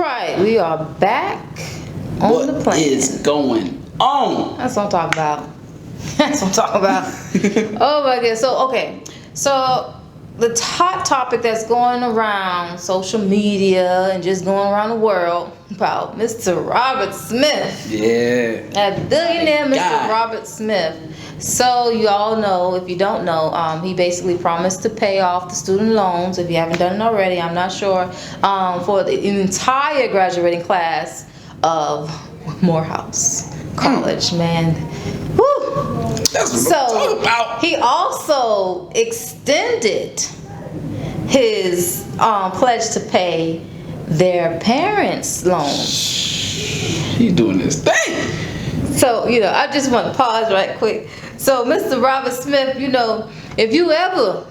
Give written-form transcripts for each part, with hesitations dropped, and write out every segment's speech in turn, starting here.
right, we are back on the plane. What is going on? That's what I'm talking about. That's what I'm talking about. Oh my God. So the hot topic that's going around social media and just going around the world about Mr. Robert Smith. Yeah. A billionaire Mr. Robert Smith. So you all know, if you don't know, he basically promised to pay off the student loans. If you haven't done it already, I'm not sure, for the entire graduating class of Morehouse College, man. Woo! That's what I'm talking about. He also extended his pledge to pay their parents' loans. He's doing this thing. So, I just want to pause right quick. So, Mr. Robert Smith, if you ever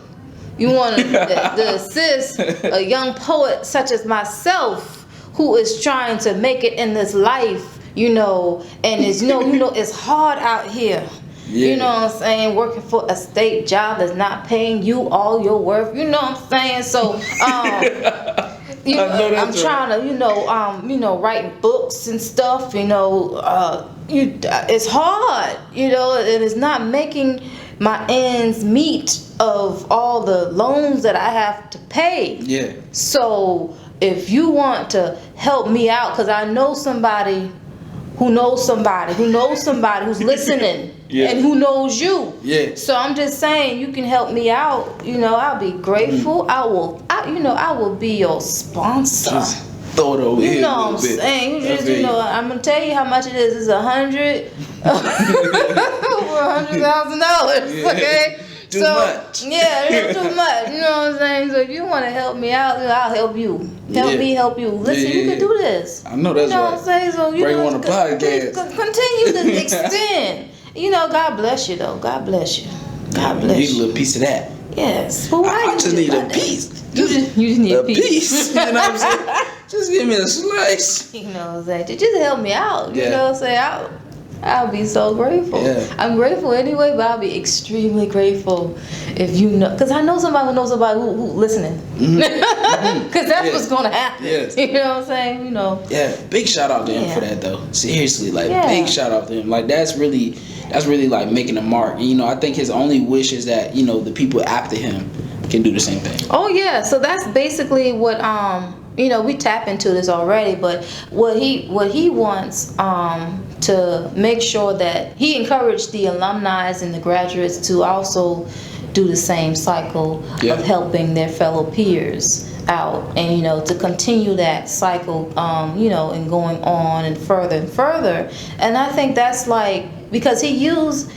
want to assist a young poet such as myself who is trying to make it in this life, and is, it's hard out here. Yeah. You know what I'm saying? Working for a state job that's not paying you all your worth. You know what I'm saying? So, I'm trying to, writing books and stuff. It's hard, and it's not making my ends meet of all the loans that I have to pay. Yeah. So if you want to help me out, because I know somebody who knows somebody who's listening. Yeah. And who knows you. Yeah. So I'm just saying, you can help me out. I'll be grateful. I will be your sponsor. Just throw it over here. You know what I'm saying? I'm gonna tell you how much it is. It's $100,000. Okay. Too much. Yeah, it's too much. You know what I'm saying? So if you want to help me out, I'll help you. Help me help you. Listen, you can do this. I know that's right. You know what I'm saying? So bring on the podcast. Continue to extend. God bless you though. God bless you. God bless you. You need a little piece of that. Yes. I just need a piece. You just need a piece. You know what I'm saying? Just give me a slice. You know what I'm saying? Just help me out. Yeah. You know what I'm saying? I'll be so grateful. Yeah. I'm grateful anyway, but I'll be extremely grateful if because I know somebody who knows somebody who listening. Because that's what's going to happen. Yes. You know what I'm saying? Yeah, big shout out to him for that though. Seriously, big shout out to him. That's really like making a mark. And, I think his only wish is that, the people after him can do the same thing. Oh yeah, so that's basically what we tap into this already, but what he wants to make sure that he encouraged the alumni and the graduates to also do the same cycle of helping their fellow peers out, and to continue that cycle, and going on and further. And I think that's because he used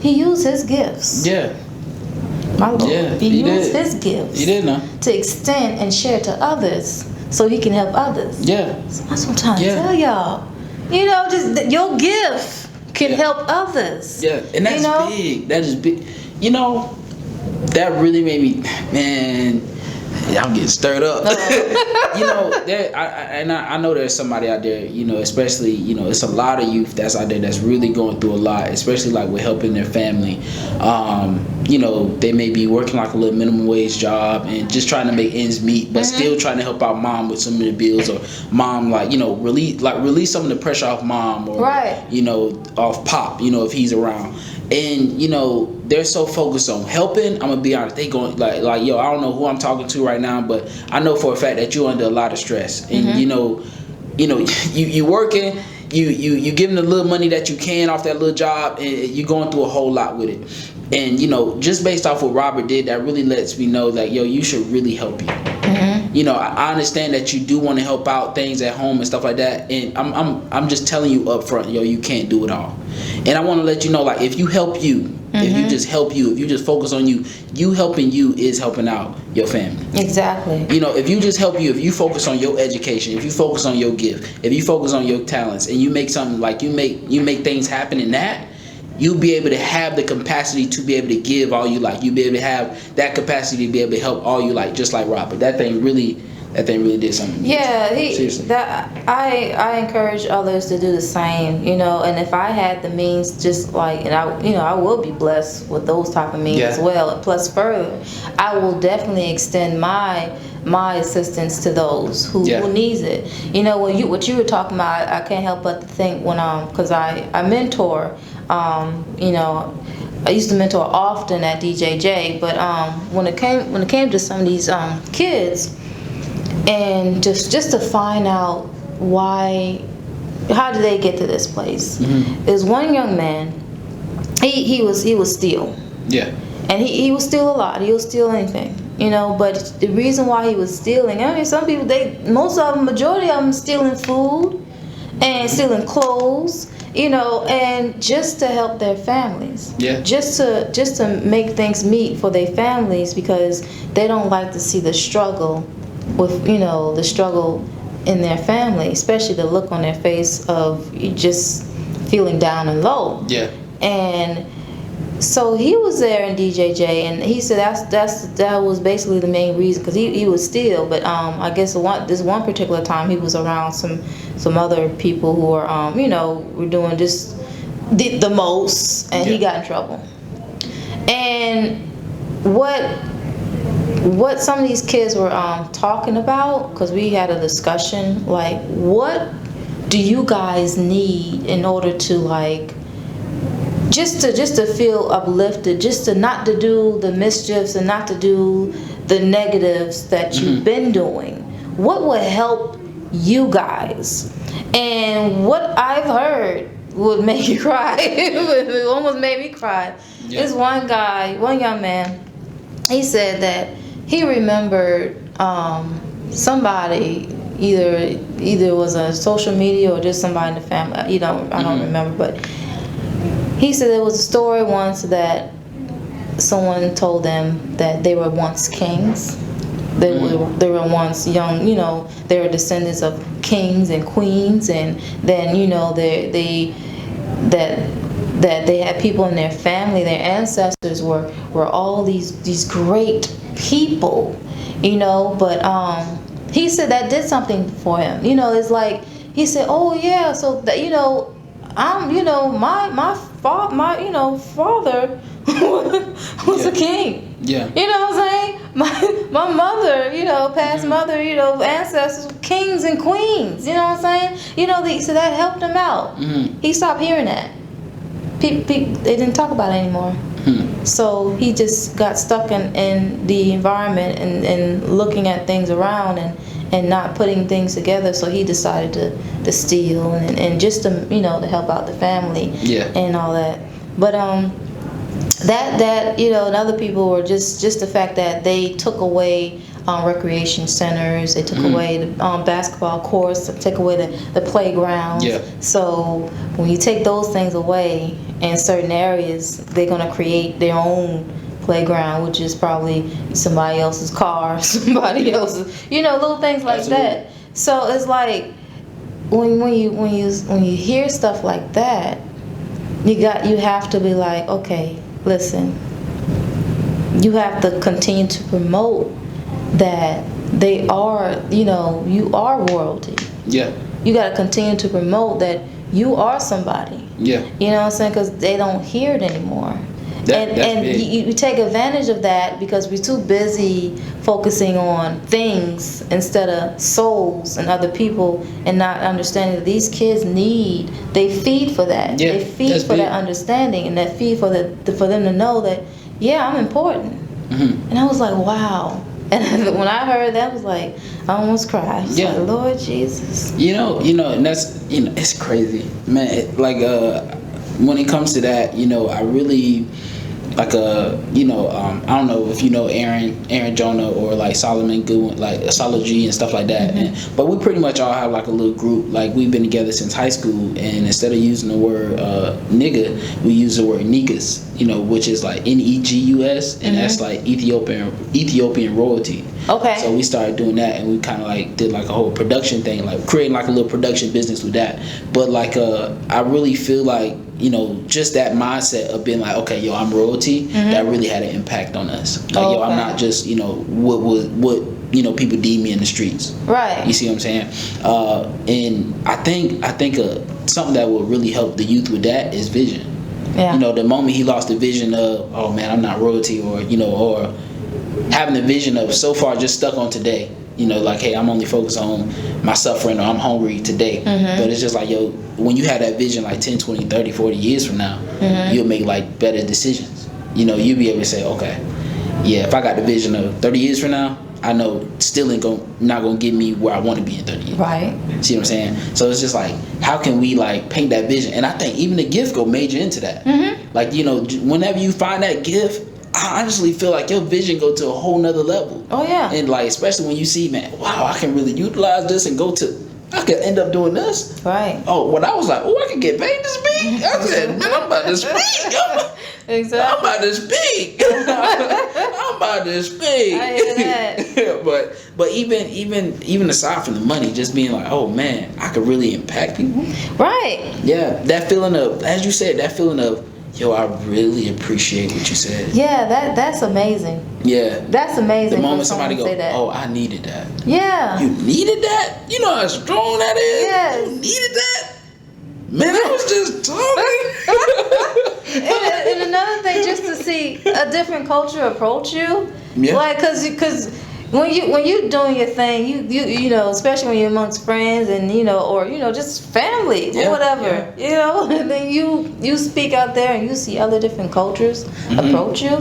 his gifts. Yeah. My Lord. Yeah, he used his gifts. He did know. To extend and share to others, so he can help others. Yeah. So that's what I'm trying to tell y'all. Just your gift can help others. Yeah, and that's big. That is big. That really made me, man. I'm getting stirred up. I know there's somebody out there, especially, it's a lot of youth that's out there that's really going through a lot, especially with helping their family. They may be working a little minimum wage job and just trying to make ends meet, but still trying to help out mom with some of the bills, or mom, release some of the pressure off mom, or, off pop, if he's around. And they're so focused on helping. I'm gonna be honest, they going yo, I don't know who I'm talking to right now, but I know for a fact that you're under a lot of stress. And you working, you giving the little money that you can off that little job, and you're going through a whole lot with it. And just based off what Robert did, that really lets me know that you should really help you. I understand that you do want to help out things at home and stuff like that, and I'm just telling you up front, you can't do it all. And I want to let you know, if you help you, if you just help you, if you just focus on you helping you is helping out your family. Exactly. If you just help you, if you focus on your education, if you focus on your gift, if you focus on your talents, and you make something you make things happen in that, you'll be able to have the capacity to be able to give all you like. You'll be able to have that capacity to be able to help all you like, just like Robert. That thing really did something. Yeah, I encourage others to do the same, and if I had the means, I will be blessed with those type of means as well. Plus further, I will definitely extend my my assistance to those who needs it. You know, what you were talking about, I can't help but to think when because I mentor, you know, I used to mentor often at DJJ, but when it came to some of these kids, and just to find out how did they get to this place? There's one young man, he was steal. Yeah. And he will steal a lot. He'll steal anything, you know. But the reason why he was stealing, I mean, some people, majority of them stealing food and stealing clothes, you know, and just to help their families. Yeah. Just to make things meet for their families, because they don't like to see the struggle with, you know, the struggle in their family, especially the look on their face of just feeling down and low. Yeah. And so he was there in DJJ, and he said that was basically the main reason, because he would steal. But I guess this one particular time he was around some other people who were you know, were doing just the most, and he got in trouble. And what some of these kids were talking about, because we had a discussion, like, what do you guys need in order to, like, just to feel uplifted, just to not to do the mischiefs and not to do the negatives that you've been doing? What would help you guys? And what I've heard would make you cry. It almost made me cry. Yeah. This one young man, he said that he remembered somebody, either was a social media or just somebody in the family. I don't remember, but he said there was a story once that someone told them that they were once kings. They were once young, you know, they were descendants of kings and queens, and then, you know, they had people in their family, their ancestors were all these great people, you know. But he said that did something for him. You know, it's like he said, oh yeah, so that, you know, my father was a king. Yeah. You know what I'm saying? My mother, you know, past mother, you know, ancestors, kings and queens. You know what I'm saying? You know, so that helped him out. He stopped hearing that. People, they didn't talk about it anymore. So he just got stuck in the environment and looking at things around and not putting things together. So he decided to steal and just to, you know, to help out the family and all that. But that you know, and other people were just the fact that they took away recreation centers, they took away the basketball courts, they took away the playgrounds. So when you take those things away in certain areas, they're going to create their own playground, which is probably somebody else's car, somebody else's, you know, little things like that. So it's like when you hear stuff like that, you have to be like, okay, listen, you have to continue to promote that they are, you know, you are royalty. Yeah. You got to continue to promote that you are somebody. Yeah. You know what I'm saying? Because they don't hear it anymore. And you take advantage of that because we're too busy focusing on things instead of souls and other people, and not understanding that these kids they feed for that. Yeah, they feed for that understanding, and that feed for them to know that, yeah, I'm important. And I was like, wow. And when I heard that, I was like, I almost cried. I was like, Lord Jesus. You know, and that's, you know, it's crazy, man. Like, when it comes to that, you know, I really, like, you know, I don't know if you know Aaron Jonah or like Solomon Goodwin, like Astrology and stuff like that. But we pretty much all have like a little group. Like, we've been together since high school, and instead of using the word nigga, we use the word negus, you know, which is like Negus, and that's like Ethiopian royalty. Okay. So we started doing that, and we kind of like did like a whole production thing, like creating like a little production business with that. But like, I really feel like, you know, just that mindset of being like, okay, yo, I'm royalty, that really had an impact on us. Like, yo, I'm not just, you know, what you know, people deem me in the streets. Right. You see what I'm saying? And I think something that would really help the youth with that is vision. Yeah. You know, the moment he lost the vision of, oh man, I'm not royalty, or, you know, or having the vision of so far just stuck on today. You know, like, hey, I'm only focused on my suffering or I'm hungry today. But it's just like, yo, when you have that vision like 10, 20, 30, 40 years from now, you'll make like better decisions. You know, you'll be able to say, okay, yeah, if I got the vision of 30 years from now, I know still not gonna get me where I want to be in 30 years. Right. See what I'm saying? So it's just like, how can we like paint that vision? And I think even the gift go major into that. Like, you know, whenever you find that gift, I honestly feel like your vision go to a whole nother level. Oh yeah. And like, especially when you see, man, wow, I can really utilize this and I could end up doing this. Right. Oh, when I was like, oh, I can get paid to speak. I said, man, I'm about to speak. Exactly. I'm about to speak. I'm about to speak. I hear that. but even aside from the money, just being like, oh man, I could really impact people. Right. Yeah, that feeling of, as you said, that feeling of, yo, I really appreciate what you said. Yeah, that's amazing. Yeah. That's amazing. The moment somebody say goes, that. oh, I needed that. Yeah. You needed that? You know how strong that is? Yes. You needed that? Man, I was just talking. and another thing, just to see a different culture approach you. Yeah. Like, cause when you doing your thing, you know, especially when you're amongst friends and you know, or you know, just family or whatever, you know, and then you speak out there and you see other different cultures approach you,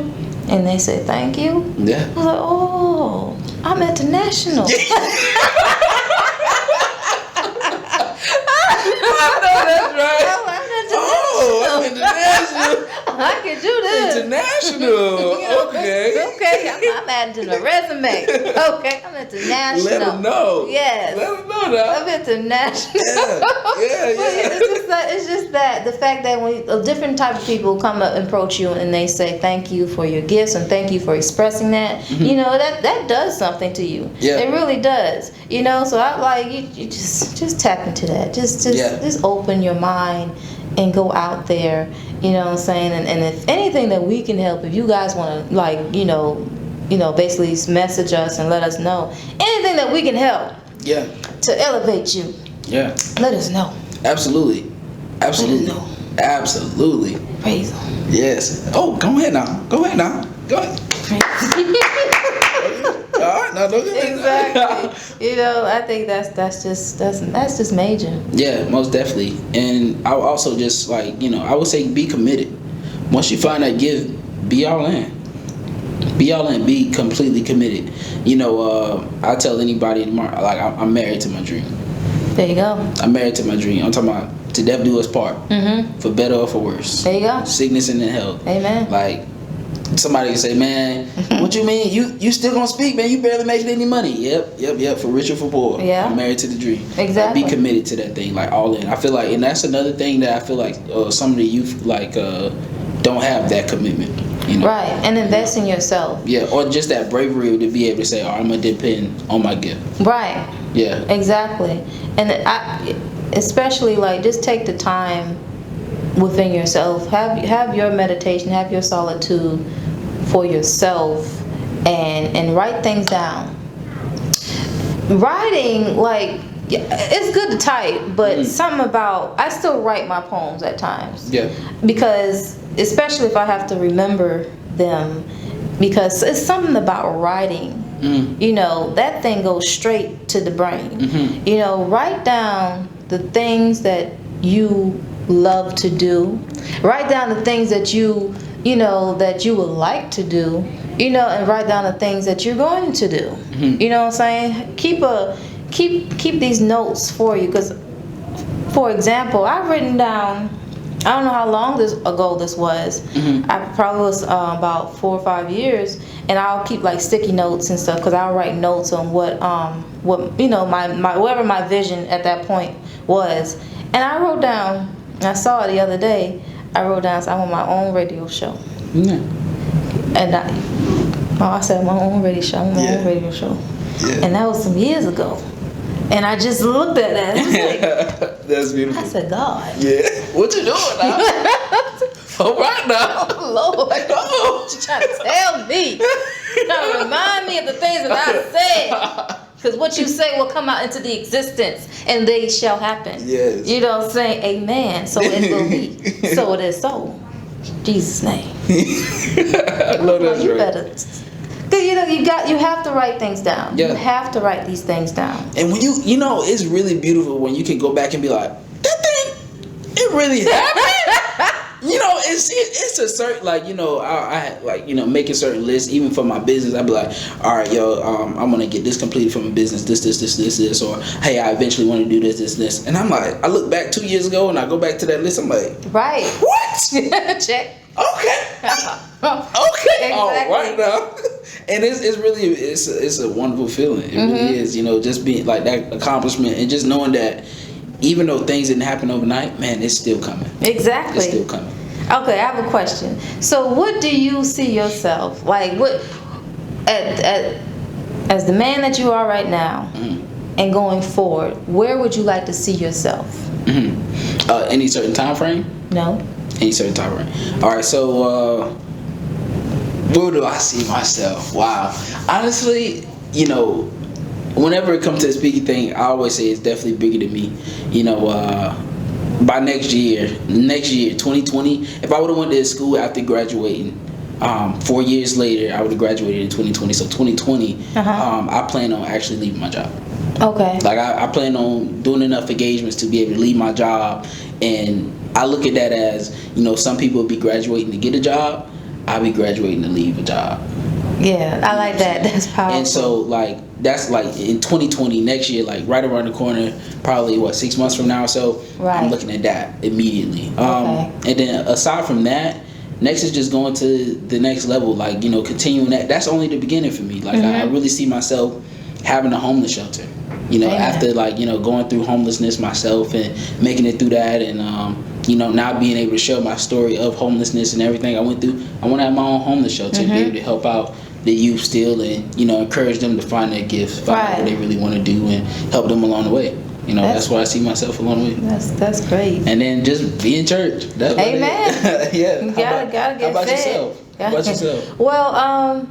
and they say thank you. Yeah. I was like, oh, I'm international. I know that's right. I'm international. I can do this. International. Okay. Okay, I'm adding to the resume. Okay, I'm international. Let them know. Yes. Let them know that. I'm international. Yeah. It's just that the fact that when a different type of people come up and approach you and they say thank you for your gifts and thank you for expressing that, you know, that does something to you. Yeah. It really does. You know, so I like you just tap into that. Just open your mind and go out there, you know what I'm saying? And if anything that we can help, if you guys want to, like, you know, basically message us and let us know. Anything that we can help to elevate you, let us know. Absolutely. Absolutely. Let us know. Absolutely. Praise Him. Yes. Oh, go ahead now. Go ahead. All right, now don't get Exactly. You know, I think that's just major. Yeah, most definitely. And I would also just like, you know, I would say be committed. Once you find that gift, be all in. Be all in. Be completely committed. You know, I tell anybody tomorrow, like I'm married to my dream. There you go. I'm married to my dream. I'm talking about to death do us part. For better or for worse. There you go. Sickness and in health. Amen. Like, somebody can say, man, what you mean? You still gonna speak, man? You barely making any money. Yep. For rich or for poor. Yeah. I'm married to the dream. Exactly. Like, be committed to that thing, like all in. I feel like, and that's another thing that I feel like some of the youth like don't have that commitment. You know? Right, and invest in yourself. Yeah, or just that bravery to be able to say, oh, I'm gonna depend on my gift. Right. Yeah. Exactly, and especially like just take the time within yourself. Have your meditation. Have your solitude for yourself, and write things down. Writing, like, it's good to type, but something about, I still write my poems at times. Yeah. Because especially if I have to remember them, because it's something about writing. You know, that thing goes straight to the brain. You know, write down the things that you love to do. Write down the things that you know that you would like to do. You know, and write down the things that you're going to do. You know what I'm saying? Keep these notes for you, because, for example, I've written down, I don't know how long ago this was. I probably was about 4 or 5 years, and I'll keep like sticky notes and stuff, because I'll write notes on what you know, my whatever my vision at that point was. And I wrote down, I saw it the other day, I wrote down, so I want my own radio show. And I said my own radio show. I want my own radio show. And that was some years ago. And I just looked at that. Like, that's beautiful. I said, God. Yeah. What you doing now? All right now. Lord. What you trying to tell me? You trying to remind me of the things that I said. Because what you say will come out into the existence, and they shall happen. Yes. You know what I'm saying? Amen. So it will be. So it is so. Jesus' name. I know that's You right. better Cause you have to write things down. Yeah. You have to write these things down. And when you know, it's really beautiful when you can go back and be like, that thing, it really happened. You know, it's a certain, like, you know, I had, like, you know, making certain lists even for my business. I'd be like, all right, yo, I'm gonna get this completed for my business, this, or hey, I eventually want to do this, and I'm like, I look back 2 years ago and I go back to that list. I'm like, right, what? Check. Okay. Okay. Exactly. All right now. And it's really it's a wonderful feeling. It really is. You know, just being like that accomplishment and just knowing that even though things didn't happen overnight, man, it's still coming. Exactly. It's still coming. Okay, I have a question. So, what do you see yourself like? What as the man that you are right now, and going forward, where would you like to see yourself? Any certain time frame? No. Any certain time frame. All right. So, where do I see myself? Wow. Honestly, you know, whenever it comes to the speaking thing, I always say it's definitely bigger than me. You know, by next year, 2020, if I would have went to school after graduating, 4 years later, I would have graduated in 2020. So 2020, I plan on actually leaving my job. Okay. Like I plan on doing enough engagements to be able to leave my job, and I look at that as, you know, some people will be graduating to get a job. I'll be graduating to leave a job. Yeah, I like that. That's powerful. And so, like, that's like in 2020, next year, like right around the corner, probably 6 months from now or so. Right. I'm looking at that immediately. Okay. And then aside from that, next is just going to the next level, like, you know, continuing that. That's only the beginning for me. Like, I really see myself having a homeless shelter. You know, after, like, you know, going through homelessness myself and making it through that, and you know, not being able to share my story of homelessness and everything I went through, I want to have my own homeless shelter and be able to help out the youth still, and, you know, encourage them to find their gifts, find out what they really want to do, and help them along the way. You know, that's where I see myself along the way. That's great. And then just be in church. That's Amen. Yeah. You gotta get How about fed. yourself? How about yourself? Well,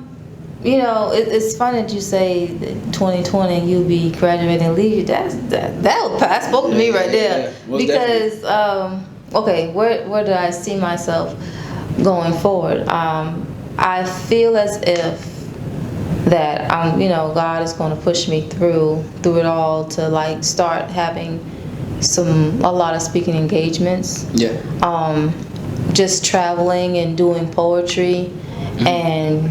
you know, it's funny that you say that 2020 you'll be graduating and leave. That spoke to me right there. Most Because okay, where do I see myself going forward? I feel as if that you know, God is going to push me through it all to, like, start having a lot of speaking engagements. Yeah. Just traveling and doing poetry, and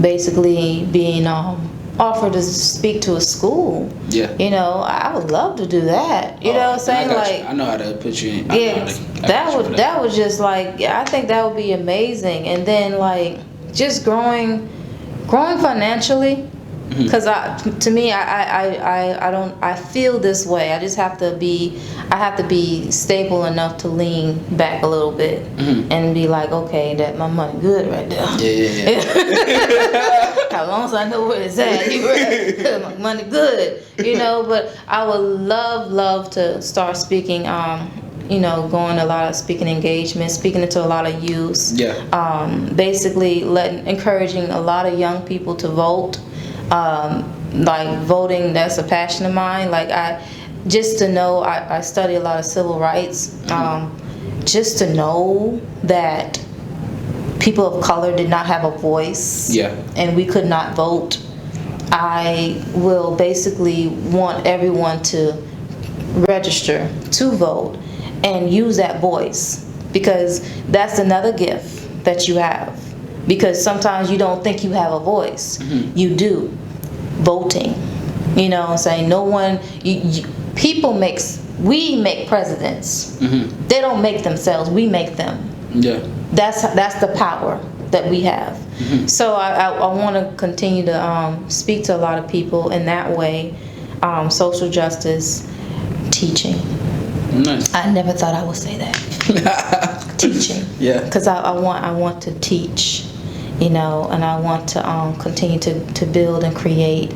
basically being offered to speak to a school. Yeah. You know, I would love to do that. You know what I'm saying? Like, I know how to put you in. yeah, that would just, like, I think that would be amazing. And then, like, just growing financially, because to me, I feel this way. I just have to be stable enough to lean back a little bit and be like, okay, that my money good right there. Yeah. As long as I know where it's at, my money good, you know. But I would love to start speaking. You know, going to a lot of speaking engagements, speaking to a lot of youths. Yeah. Basically, encouraging a lot of young people to vote. Like, voting, that's a passion of mine. Like, I study a lot of civil rights. Just to know that people of color did not have a voice. Yeah. And we could not vote. I will basically want everyone to register to vote and use that voice, because that's another gift that you have. Because sometimes you don't think you have a voice. You do. Voting. You know what I'm saying? No one, we make presidents. They don't make themselves, we make them. Yeah. That's the power that we have. So I want to continue to speak to a lot of people in that way. Social justice, teaching. Nice. I never thought I would say that. Teaching. Yeah. Because I want to teach, you know, and I want to continue to build and create.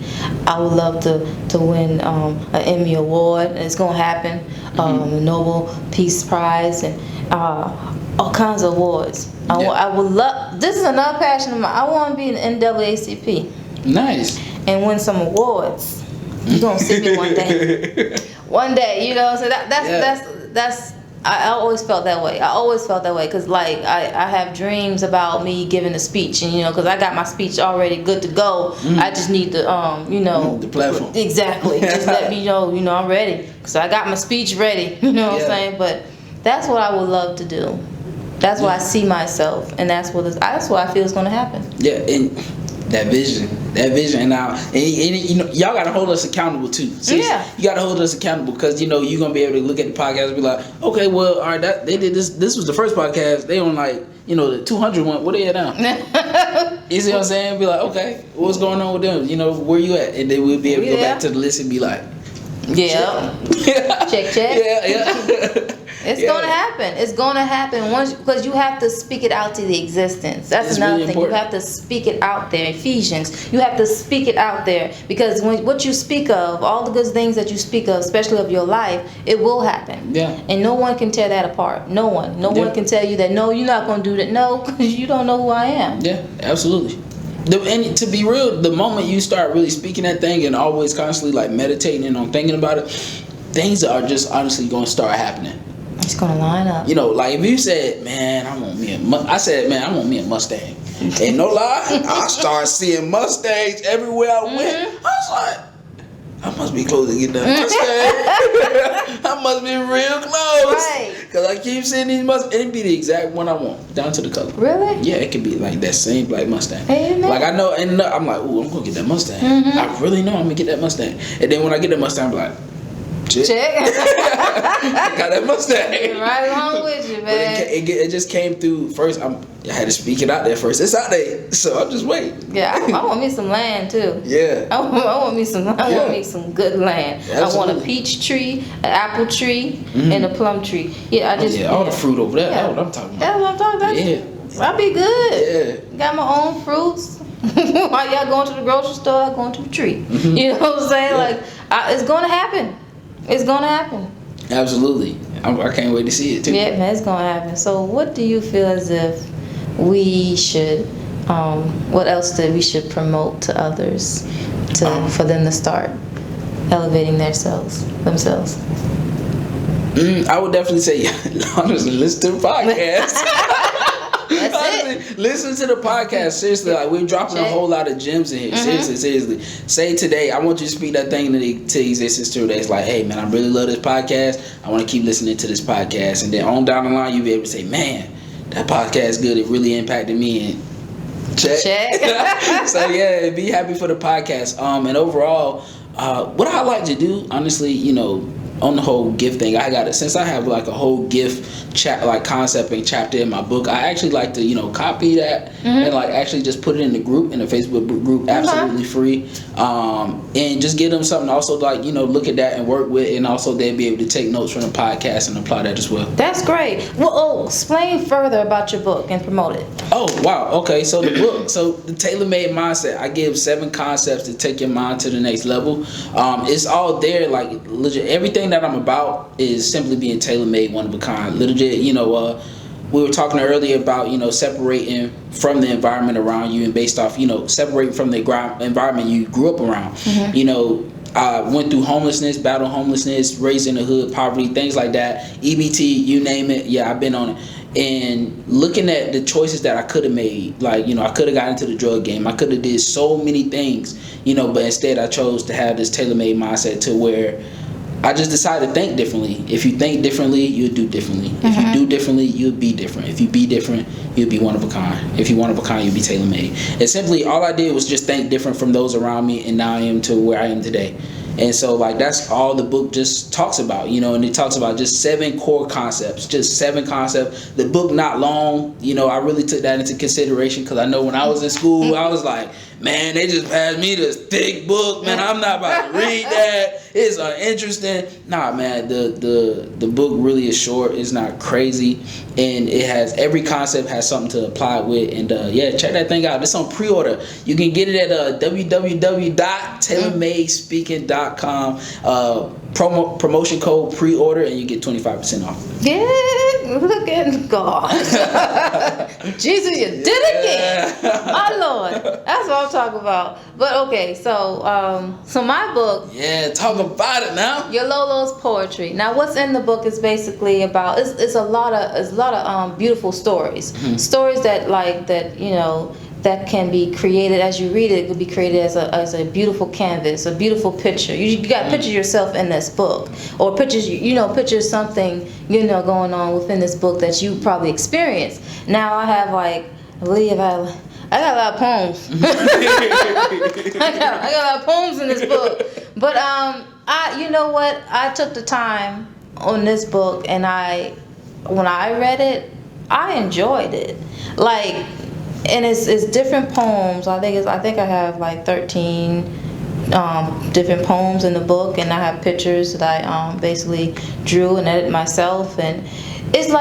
I would love to win an Emmy Award. It's going to happen. The Nobel Peace Prize, and all kinds of awards. I would love. This is another passion of mine. I want to be an NAACP. Nice. And win some awards. You're gonna see me one day. One day, you know. So that's I always felt that way. Because like I have dreams about me giving a speech, and because I got my speech already good to go. I just need the the platform. Exactly. Just let me know I'm ready. So I got my speech ready. You know what I'm saying? But that's what I would love to do. That's why I see myself, and that's what I feel is going to happen. Yeah, and that vision, and now, and y'all gotta hold us accountable too. Seriously, you gotta hold us accountable because you're gonna be able to look at the podcast and be like, okay, well, all right, they did this. This was the first podcast. They on like the 200 one. What they at now? You see what I'm saying? Be like, okay, what's going on with them? Where you at? And then we'll be able to go back to the list and be like, check. Yeah. It's gonna happen. It's gonna happen once, because you have to speak it out to the existence. That's another thing. Important. You have to speak it out there. Ephesians. You have to speak it out there, because what you speak of, all the good things that you speak of, especially of your life, it will happen. Yeah. And no one can tear that apart. No one. No one can tell you that. No, you're not gonna do that. No, because you don't know who I am. Yeah, absolutely. And to be real, the moment you start really speaking that thing and always constantly like meditating and on thinking about it, things are just honestly going to start happening. It's going to line up. Like if you said, man, I want me a Mustang. Ain't no lie, I started seeing Mustangs everywhere I went. I was like, I must be close to getting that Mustang. I must be real close. Right. Because I keep seeing these Mustangs. It'd be the exact one I want, down to the color. Really? Yeah, it could be like that same black Mustang. Hey, like I know, and I'm like, ooh, I'm going to get that Mustang. I really know I'm going to get that Mustang. And then when I get that Mustang, I'm like, check. I got that Mustang. Right along with you, man. It just came through first. I had to speak it out there first. It's out there, so I'm just waiting. Yeah, I want me some land too. Yeah. I want me some good land. Absolutely. I want a peach tree, an apple tree, and a plum tree. Yeah, all the fruit over there. That's what I'm talking about. That's what I'm talking about. Yeah. I'll be good. Yeah. Got my own fruits. While y'all going to the grocery store, I going to the tree. You know what I'm saying? Yeah. Like it's gonna happen. It's gonna happen. Absolutely. I can't wait to see it too. Yeah, man, it's gonna happen. So what do you feel as if we should, what else that we should promote to others for them to start elevating themselves? I would definitely say, honestly, listen to the podcast. Listen to the podcast. Seriously, like we're dropping a whole lot of gems in here. Seriously. Say today, I want you to speak that thing to existence today. It's like, hey man, I really love this podcast. I want to keep listening to this podcast. And then on down the line, you'll be able to say, man, that podcast is good. It really impacted me. And check. So yeah, be happy for the podcast. And overall, what I like to do, honestly, on the whole gift thing, since I have like a whole gift concept and chapter in my book, I actually like to copy that and like actually just put it in the Facebook group, absolutely free, and just give them something also like look at that and work with, and also they'll be able to take notes from the podcast and apply that as well. That's great. Well, explain further about your book and promote it. Oh wow, okay. So the book, the Tailor-Made Mindset, I give 7 concepts to take your mind to the next level. It's all there, like legit. Everything that I'm about is simply being tailor-made, one of a kind. Legit, we were talking earlier about separating from the environment around you and based off separating from the environment you grew up around. I went through homelessness, battled homelessness, raised in the hood, poverty, things like that. EBT, you name it. Yeah, I've been on it. And looking at the choices that I could have made, like I could have got into the drug game. I could have did so many things, but instead I chose to have this tailor-made mindset to where I just decided to think differently. If you think differently, you'll do differently. If you do differently, you'll be different. If you be different, you'll be one of a kind. If you're one of a kind, you'll be tailor-made. And simply, all I did was just think different from those around me, and now I am to where I am today. And so, like, that's all the book just talks about, and it talks about just 7 core concepts, just 7 concepts. The book not long, I really took that into consideration because I know when I was in school, I was like, man, they just passed me this thick book, man, I'm not about to read that. It's uninteresting. Nah, man, the book really is short. It's not crazy, and it has every concept has something to apply with. And check that thing out. It's on pre-order. You can get it at www.tailormadespeaking.com. Promotion code pre-order, and you get 25% off. Good. look at God. Jesus, you did it again. My Lord. That's what I'm talking about. But okay, so my book, Yeah, talk about it now. Yololo's poetry. Now, what's in the book is basically about it's a lot of beautiful stories, stories that can be created as you read it. It could be created as a beautiful canvas, a beautiful picture. You got to picture yourself in this book, or picture something going on within this book that you probably experienced. Now I have I got a lot of poems. I got a lot of poems in this book. But I took the time on this book, and when I read it, I enjoyed it. And it's different poems. I think I have 13 different poems in the book, and I have pictures that I basically drew and edited myself, and it's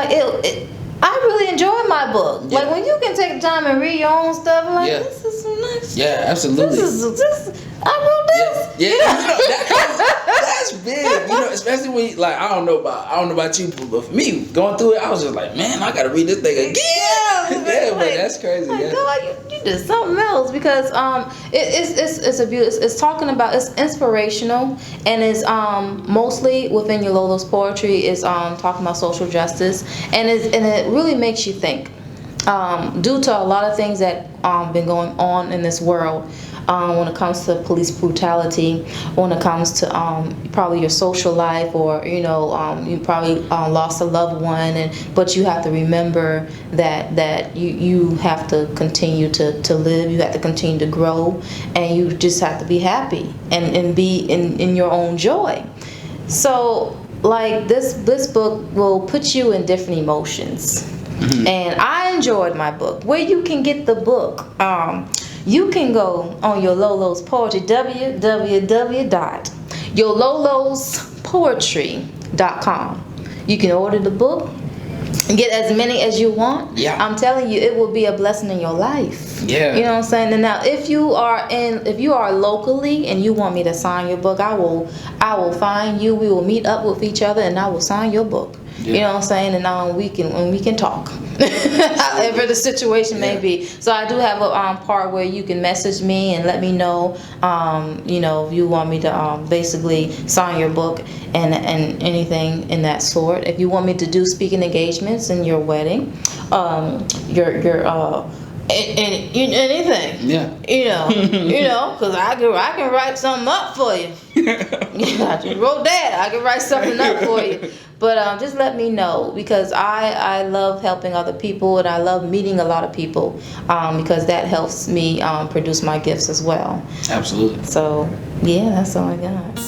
I really enjoy my book. Yeah. Like when you can take the time and read your own stuff, this is some nice. Yeah, absolutely. I wrote this. Yeah, that's big. Especially when I don't know about you, but for me going through it, I was just like, man, I gotta read this thing again. Yeah, but that's crazy. Yeah. God, you did something else, because it's talking about, it's inspirational, and it's mostly within Yololo's poetry is talking about social justice, and it really makes you think. Due to a lot of things that been going on in this world, when it comes to police brutality, when it comes to probably your social life, or you probably lost a loved one, but you have to remember that you have to continue to live. You have to continue to grow, and you just have to be happy and be in your own joy. So this book will put you in different emotions. Mm-hmm. And I enjoyed my book. Where you can get the book, you can go on Yololo's Poetry, www.yololospoetry.com. You can order the book and get as many as you want. Yeah. I'm telling you, it will be a blessing in your life. Yeah. You know what I'm saying? And now if you are locally and you want me to sign your book, I will find you. We will meet up with each other, and I will sign your book. Yeah. You know what I'm saying? And we can talk. However the situation may be. So I do have a part where you can message me and let me know, if you want me to basically sign your book and anything in that sort. If you want me to do speaking engagements in your wedding, anything. Yeah. Because I can write something up for you. I just wrote that. I can write something up for you. But just let me know, because I love helping other people, and I love meeting a lot of people, because that helps me produce my gifts as well. Absolutely. So, yeah, that's all I got.